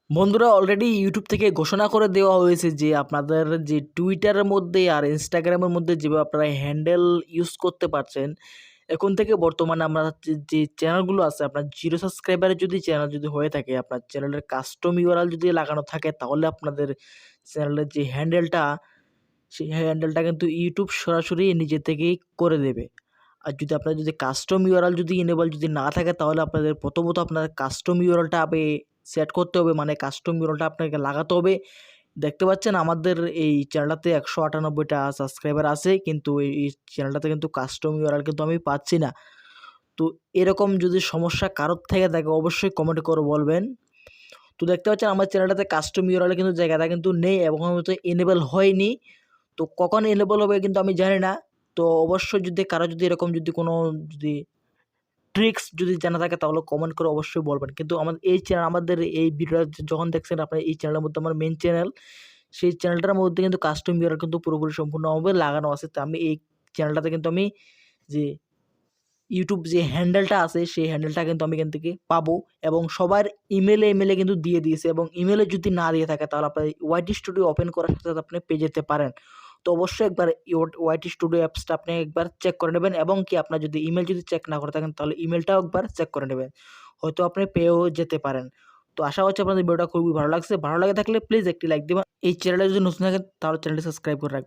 বন্ধুরা already YouTube থেকে ঘোষণা করে দেওয়া হয়েছে যে আপনাদের যে টুইটারের মধ্যে আর ইনস্টাগ্রামের মধ্যে যেভাবে আপনারা হ্যান্ডেল ইউজ করতে পারছেন, এখন থেকে বর্তমানে আমরা যে চ্যানেলগুলো আছে আপনার 0 সাবস্ক্রাইবারের যদি চ্যানেল যদি হয়ে থাকে, আপনার চ্যানেলের কাস্টম ইউআরএল যদি লাগানো থাকে, তাহলে আপনাদের চ্যানেলের যে হ্যান্ডেলটা, সেই হ্যান্ডেলটা কিন্তু ইউটিউব সরাসরি নিজে থেকেই করে দেবে। আর যদি আপনার যদি কাস্টম ইউআরএল যদি এনেবল যদি না থাকে, তাহলে আপনাদের প্রথমত আপনার কাস্টম ইউআরএলটা সেট করতে হবে, মানে কাস্টম ইউআরএলটা আপনাকে লাগাতে হবে। দেখতে পাচ্ছেন আমাদের এই চ্যানেলটাতে 198টা সাবস্ক্রাইবার আছে, কিন্তু এই চ্যানেলটাতে কিন্তু কাস্টম ইউআরএল কিন্তু আমি পাচ্ছি না। তো এরকম যদি সমস্যা কারোর থেকে থাকে অবশ্যই কমেন্ট করে বলবেন। তো দেখতে পাচ্ছেন আমার চ্যানেলটাতে কাস্টম ইউআরএল কিন্তু জায়গাটা কিন্তু নেই এবং হয়তো এনেবল হয়নি। তো কখন এনেবল হবে কিন্তু আমি জানি না। তো অবশ্যই যদি কারো যদি এরকম যদি কোনো যদি ট্রিক্স যদি জানা থাকে, তাহলে কমেন্ট করে অবশ্যই বলবেন। কিন্তু আমাদের এই ভিডিওটা যখন দেখছেন, আপনার এই চ্যানেলের মধ্যে আমার মেইন চ্যানেল, সেই চ্যানেলটার মধ্যে কিন্তু কাস্টম ইউআরএল কিন্তু পুরোপুরি সম্পূর্ণভাবে লাগানো আছে। তো আমি এই চ্যানেলটাতে কিন্তু আমি যে ইউটিউব যে হ্যান্ডেলটা আছে, সেই হ্যান্ডেলটা কিন্তু আমি এখান থেকে পাবো এবং সবার ইমেলে কিন্তু দিয়ে দিয়েছে, এবং ইমেলে যদি না দিয়ে থাকে, তাহলে আপনার ওয়াইটি স্টুডিও ওপেন করার সাথে সাথে আপনি পেয়ে যেতে পারেন। তো অবশ্যই একবার ওয়াইটি স্টুডিও অ্যাপসটা আপনি একবার চেক করে নেবেন, এবং কি আপনার যদি ইমেল যদি চেক না করে থাকেন, তাহলে ইমেলটাও একবার চেক করে নেবেন, হয়তো আপনি পেয়েও যেতে পারেন। তো আশা করছি আপনাদের ভিডিওটা খুবই ভালো লাগছে। ভালো লাগে থাকলে প্লিজ একটি লাইক দেবেন। এই চ্যানেলে যদি নতুন থাকেন, তাহলে চ্যানেলটি সাবস্ক্রাইব করে রাখবেন।